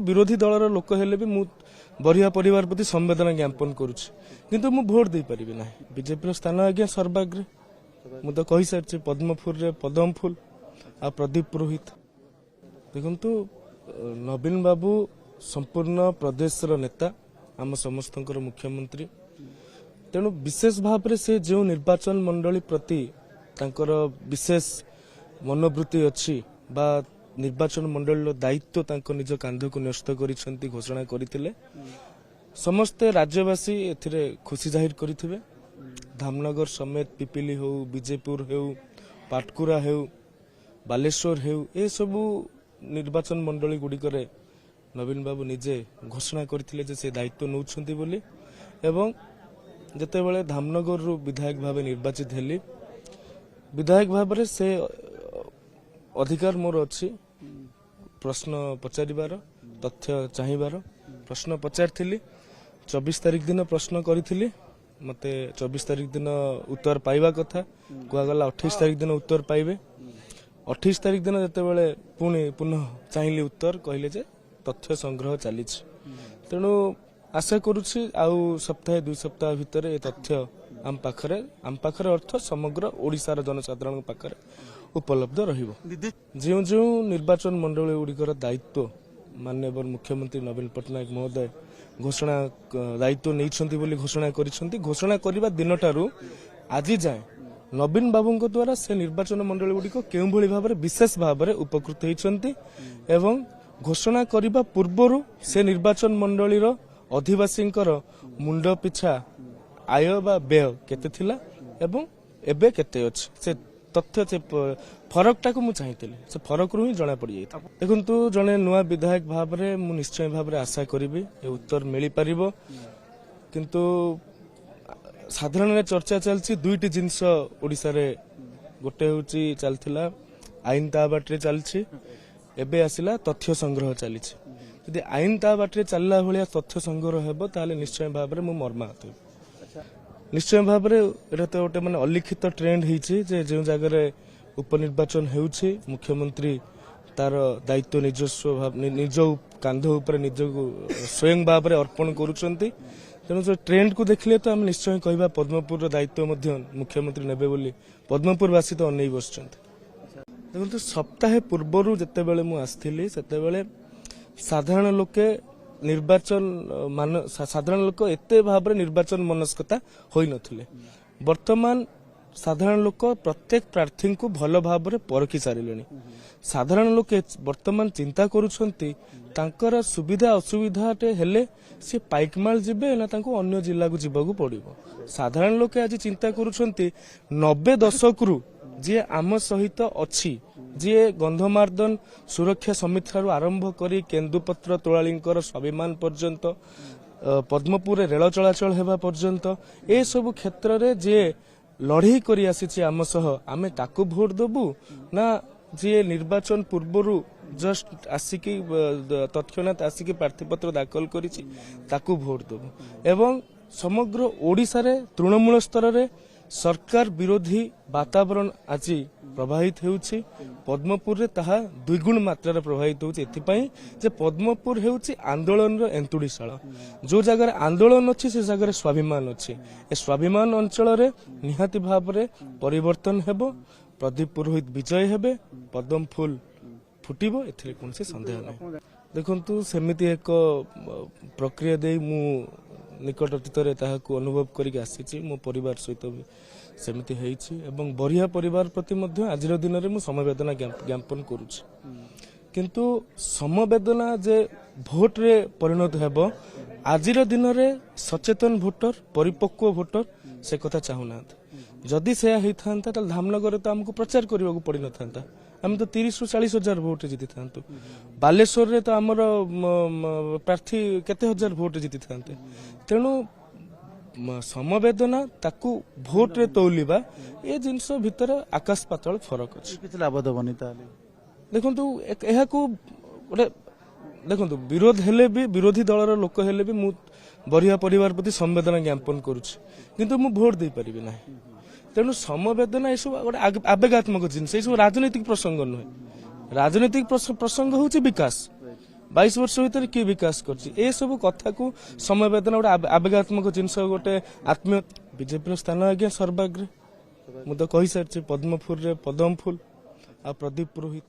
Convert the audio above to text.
विरोधी दलर लोक हेले भी मु बरिया परिवार प्रति संवेदना ज्ञापन करुच्ची किंतु मु भोट दे पारिबि ना। बीजेपी स्थान आज्ञा सर्वाग्रे मु तो कहि सारछि पद्मफुल रे पदम फूल आ प्रदीप पुरोहित। देखंतु नवीन बाबू संपूर्ण प्रदेश नेता आम समस्तंकर मुख्यमंत्री तेणु विशेष भाव में से जो निर्वाचन मंडली प्रति तांकर विशेष मनोवृत्ति अच्छी बा निर्वाचन मंडल दायित्व तांको निज कांध को न्यस्त करिसेंती घोषणा करथिले समस्ते राज्यवासी एथिरे खुशी जाहिर करिथिबे। धामनगर समेत पिपिली हो बीजेपुर हो पाटकुरा हो बालेश्वर हो ए सबु निर्वाचन मंडली गुड़िकरे नवीन बाबू निजे घोषणा करथिले जे से दायित्व नौछंती बोली एवं जेतेबेले धामनगर रु विधायक भाव निर्वाचित हेली विधायक भाव से अधिकार मोर अच्छी प्रश्न पचारिबार तथ्य चाहिबार प्रश्न पचारि 24 तारिख दिन प्रश्न करी मते 24 तारिख दिन उत्तर पाइबा कथा कहगला 28 तारिख दिन उत्तर पाइबे 28 तारिख दिन जेतेबेले पुणी पुनः चाहिए उत्तर कहले जे तथ्य संग्रह चली तेणु आशा करुछि आउ सप्ताह 2 सप्ताह भितर ए तथ्य आम पाखरे अर्थ समग्र ओडिशार जनसाधारण पाखरे उपलब्ध रहिबो। जो जो निर्वाचन मंडल गुड़िकर दायित्व माननीय मुख्यमंत्री नवीन पट्टनायक महोदय घोषणा दायित्व नहीं बोली घोषणा करिसेंती घोषणा करबा दिन ठारू आज जाए नवीन बाबू द्वारा से निर्वाचन मंडल गुड़िक केउ भली भाबरे विशेष भाबरे उपकृत होइछंती एवं घोषणा करबा पूर्वरु से निर्वाचन मंडलीर अधिवासींकर मुंड पिछा आय बा व्यय केते थिला एवं एबे केते अछि से तथ्य से फरक टाक मु चाहिए से फरक रु ही जना पड़ जाता। देखु जड़े नुआ विधायक भाव में मु निश्चय भाव आशा करी ए उत्तर मिल पार किंतु साधारण चर्चा चलती दुईटी जिनस ओडिशा रे गोटे हूँ चलता आईन ता बाटे चलती एबे आसिला तथ्य संग्रह चली यदि आईन ता बाटे चलला भाया तथ्य संग्रह हेबो ताले निश्चय भाव में मु मर्माहत हेबी। निश्चय भाव में एटा तो गोटे माने अलिखित ट्रेंड होइछि जे जो जगह उपनिर्वाचन होउछि मुख्यमंत्री तार दायित्व निजस्व भाव निज कांध ऊपर निज स्वयं भाव में अर्पण करुचंती तेणु से ट्रेंड को देखले तो हम निश्चय कहबा पद्मपुर दायित्व मध्य मुख्यमंत्री नेबे बोली पद्मपुरवासी तो अनै बसचंती। देखो सप्ताह पूर्वर जते बेले मु आस्थिली सेते बेले साधारण लोके निर्वाचन मान साधारण लोक एते भाव में निर्वाचन मनस्कता होई नथिले वर्तमान साधारण लोक प्रत्येक प्रार्थी को भल भाव में परखी सारे साधारण लोक वर्तमान चिंता करुछंती तांकर सुविधा असुविधा हेले सी पाइकमाल जिबे ना तांको अन्य जिला को जीवाकू पड़िबो। साधारण लोक आज चिंता करुछंती 90 दशक रु जे आम सहित अच्छी जी गंधमार्दन सुरक्षा समिति ठारू आरंभ करी केन्दुपत्र तोलालींकर स्वाभिमान पर्यंत पद्मपुर रेल चलाचल हेबा पर्यंत ए सब क्षेत्र रे जे लड़े करी आसी आम सह आमे ताकू भोट देबू ना जे निर्वाचन पूर्वरु जस्ट आसिकी तत्क्षणात आसिकी प्रार्थीपत्र दाखल करिछि ताकू भोट देबू एवं समग्र ओडिशा रे तृणमूल स्तर रे सरकार विरोधी वातावरण आज प्रभावित होउछि पद्मपुर रे ताहा द्विगुण मात्रा रे प्रभावित होउछि एथिपई जे पद्मपुर हेउछि आंदोलन रो एंतुड़ीशाला जो जगह आंदोलन अछि से जगह स्वाभिमान अछि ए स्वाभिमान अंचल रे निहाती भाव रे परिवर्तन हेबो प्रदीप पुरोहित विजय हेबे पद्म फूल फुटिबो एथिरे कोनसे संदेह नै। देखंतु सेमिति एक प्रक्रिया दे मु निकट अतीत ताहाकू अनुभव करके आसी मो परिवार सहित सेमिति हेइछि एवं बरिया परिवार प्रति मध्य आजिर दिन में समवेदना ज्ञापन करुछि किंतु समवेदना जे भोट रे परिणत हेबो आजिर दिन में सचेतन भोटर परिपक्व भोटर से कथा चाहूना जदि से होता धामनगर तो आमको प्रचार करने को पड़ न आम तो 30 ରୁ 40 हजार भोट जीति था बालेश्वर रे तो आमर प्रार्थी केते हजार भोट जीति था तेणु समवेदना ताकू भोट रे तौलिबा ए जिनस भितर आकाश पातल फरक अछि लाभ दबनी ताले देखंतु एहाकू गोटे देखंतु विरोध हेले भी विरोधी दलर लोक हेले भी मु बरिया परिवार प्रति संवेदना ज्ञापन करुछि किंतु मु भोट दे परिबि ना तेणु समवेदना ये सब गोटे आवेगात्मक जिनस ये सब राजनीतिक प्रसंग नुहे राजनीतिक प्रसंग हूँ विकास 22 वर्ष भितर किए विकास कर सब कथा को समवेदना गोटे आवेगात्मक जिनस गोटे आत्मीय बीजेपी स्थान आज्ञा सर्वाग्रे मुझे कही सारी पद्मपुर पदम फुल आ प्रदीप पुरोहित।